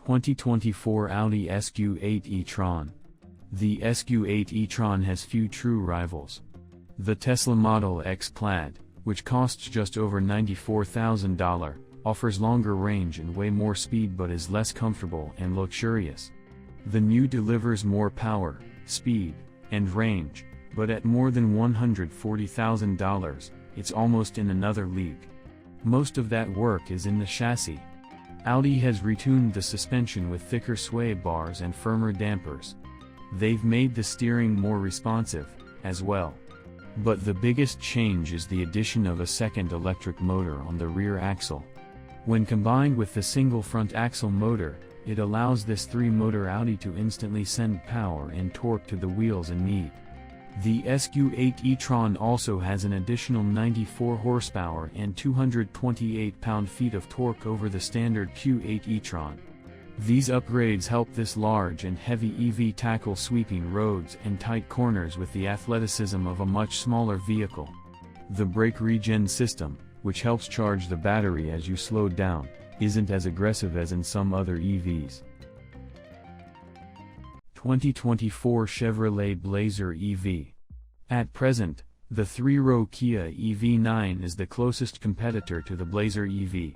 2024 Audi SQ8 e-tron. The SQ8 e-tron has few true rivals. The Tesla Model X Plaid, which costs just over $94,000, offers longer range and way more speed but is less comfortable and luxurious. The new delivers more power, speed, and range, but at more than $140,000, it's almost in another league. Most of that work is in the chassis. Audi has retuned the suspension with thicker sway bars and firmer dampers. They've made the steering more responsive, as well. But the biggest change is the addition of a second electric motor on the rear axle. When combined with the single front axle motor, it allows this three-motor Audi to instantly send power and torque to the wheels in need. The SQ8 e-tron also has an additional 94 horsepower and 228 pound-feet of torque over the standard Q8 e-tron. These upgrades help this large and heavy EV tackle sweeping roads and tight corners with the athleticism of a much smaller vehicle. The brake regen system, which helps charge the battery as you slow down, isn't as aggressive as in some other EVs. 2024 Chevrolet Blazer EV. At present, the three-row Kia EV9 is the closest competitor to the Blazer EV.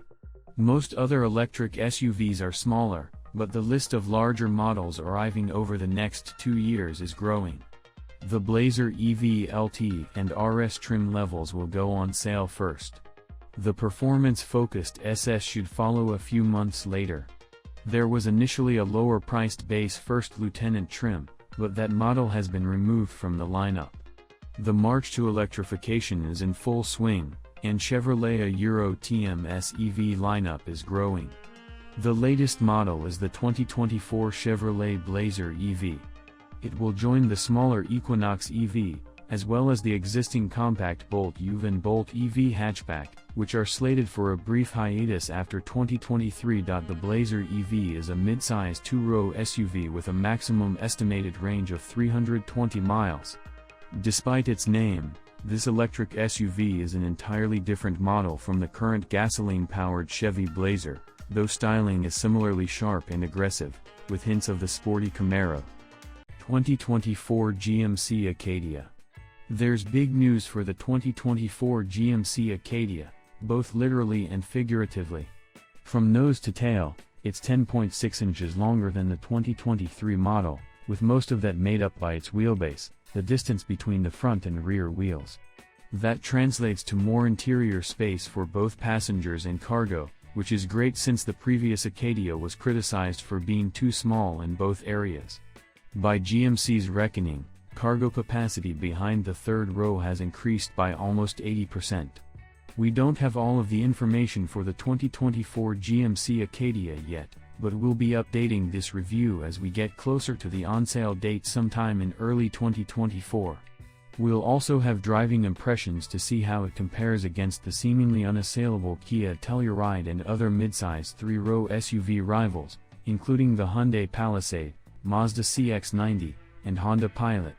Most other electric SUVs are smaller, but the list of larger models arriving over the next 2 years is growing. The Blazer EV LT and RS trim levels will go on sale first. The performance-focused SS should follow a few months later. There was initially a lower-priced base First Lieutenant trim, but that model has been removed from the lineup. The march to electrification is in full swing, and Chevrolet Euro TMS EV lineup is growing. The latest model is the 2024 Chevrolet Blazer EV. It will join the smaller Equinox EV, as well as the existing compact Bolt EV and Bolt EV hatchback, which are slated for a brief hiatus after 2023. The Blazer EV is a mid-size two-row SUV with a maximum estimated range of 320 miles. Despite its name, this electric SUV is an entirely different model from the current gasoline-powered Chevy Blazer, though styling is similarly sharp and aggressive, with hints of the sporty Camaro. 2024 GMC Acadia. There's big news for the 2024 GMC Acadia, both literally and figuratively. From nose to tail, it's 10.6 inches longer than the 2023 model, with most of that made up by its wheelbase, the distance between the front and rear wheels. That translates to more interior space for both passengers and cargo, which is great since the previous Acadia was criticized for being too small in both areas. By GMC's reckoning, cargo capacity behind the third row has increased by almost 80%. We don't have all of the information for the 2024 GMC Acadia yet, but we'll be updating this review as we get closer to the on-sale date sometime in early 2024. We'll also have driving impressions to see how it compares against the seemingly unassailable Kia Telluride and other midsize three-row SUV rivals, including the Hyundai Palisade, Mazda CX-90, and Honda Pilot.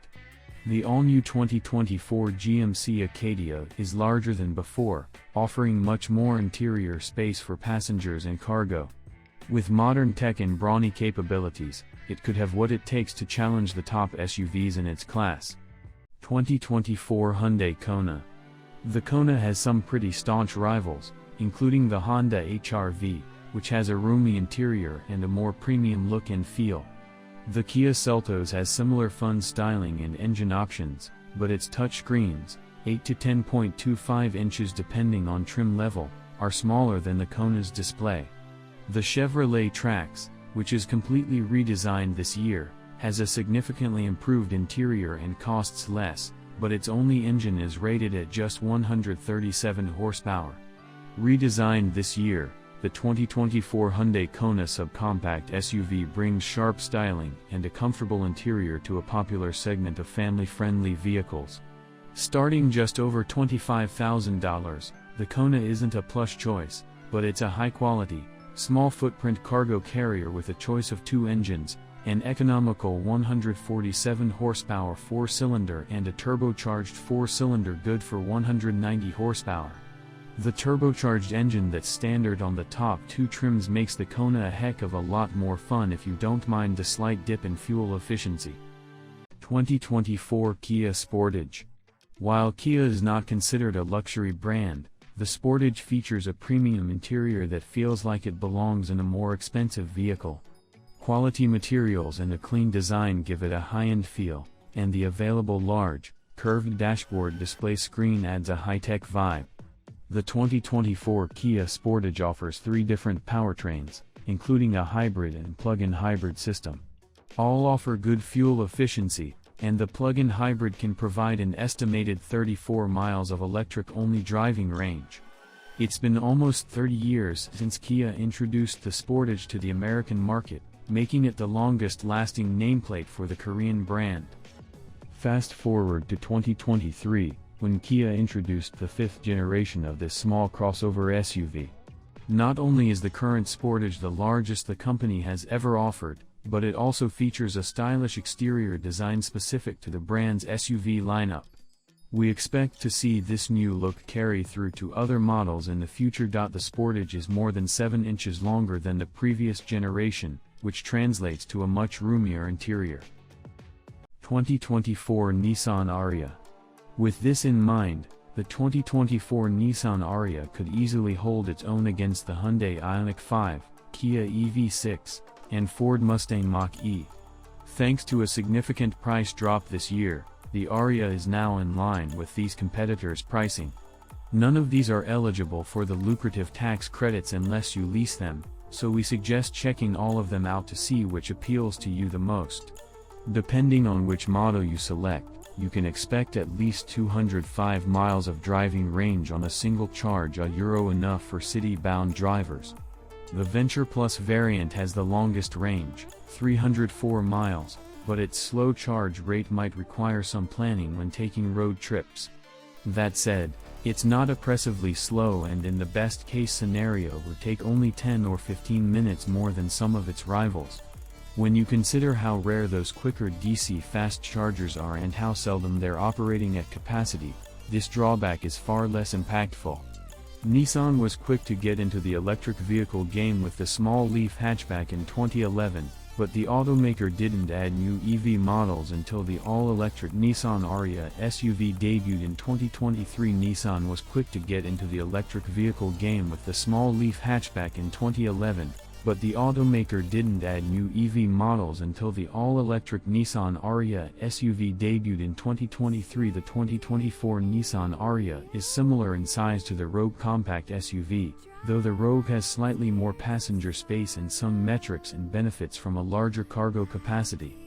The all-new 2024 GMC Acadia is larger than before, offering much more interior space for passengers and cargo. With modern tech and brawny capabilities, it could have what it takes to challenge the top SUVs in its class. 2024 Hyundai Kona. The Kona has some pretty staunch rivals, including the Honda HR-V, which has a roomy interior and a more premium look and feel. The Kia Seltos has similar fun styling and engine options, but its touchscreens, 8 to 10.25 inches depending on trim level, are smaller than the Kona's display. The Chevrolet Trax, which is completely redesigned this year, has a significantly improved interior and costs less, but its only engine is rated at just 137 horsepower. Redesigned this year, the 2024 Hyundai Kona subcompact SUV brings sharp styling and a comfortable interior to a popular segment of family-friendly vehicles. Starting just over $25,000, the Kona isn't a plush choice, but it's a high-quality, small-footprint cargo carrier with a choice of two engines, an economical 147 horsepower four-cylinder and a turbocharged four-cylinder good for 190 horsepower. The turbocharged engine that's standard on the top two trims makes the Kona a heck of a lot more fun if you don't mind the slight dip in fuel efficiency. 2024 Kia Sportage. While Kia is not considered a luxury brand, the Sportage features a premium interior that feels like it belongs in a more expensive vehicle. Quality materials and a clean design give it a high-end feel, and the available large, curved dashboard display screen adds a high-tech vibe. The 2024 Kia Sportage offers 3 different powertrains, including a hybrid and plug-in hybrid system. All offer good fuel efficiency, and the plug-in hybrid can provide an estimated 34 miles of electric-only driving range. It's been almost 30 years since Kia introduced the Sportage to the American market, making it the longest-lasting nameplate for the Korean brand. Fast forward to 2023, when Kia introduced the 5th generation of this small crossover SUV. Not only is the current Sportage the largest the company has ever offered, but it also features a stylish exterior design specific to the brand's SUV lineup. We expect to see this new look carry through to other models in the future. The Sportage is more than 7 inches longer than the previous generation, which translates to a much roomier interior. 2024 Nissan Ariya. With this in mind, the 2024 Nissan Ariya could easily hold its own against the Hyundai Ioniq 5, Kia EV6, and Ford Mustang Mach-E. Thanks to a significant price drop this year, the Ariya is now in line with these competitors' pricing. None of these are eligible for the lucrative tax credits unless you lease them, so we suggest checking all of them out to see which appeals to you the most. Depending on which model you select, you can expect at least 205 miles of driving range on a single charge, enough for city-bound drivers. The Venture Plus variant has the longest range, 304 miles, but its slow charge rate might require some planning when taking road trips. That said, it's not oppressively slow and in the best-case scenario would take only 10 or 15 minutes more than some of its rivals. When you consider how rare those quicker DC fast chargers are and how seldom they're operating at capacity, this drawback is far less impactful. Nissan was quick to get into the electric vehicle game with the small Leaf hatchback in 2011, but the automaker didn't add new EV models until the all-electric Nissan Ariya SUV debuted in 2023. Nissan was quick to get into the electric vehicle game with the small Leaf hatchback in 2011, but the automaker didn't add new EV models until the all-electric Nissan Ariya SUV debuted in 2023. The 2024 Nissan Ariya is similar in size to the Rogue compact SUV, though the Rogue has slightly more passenger space and some metrics and benefits from a larger cargo capacity.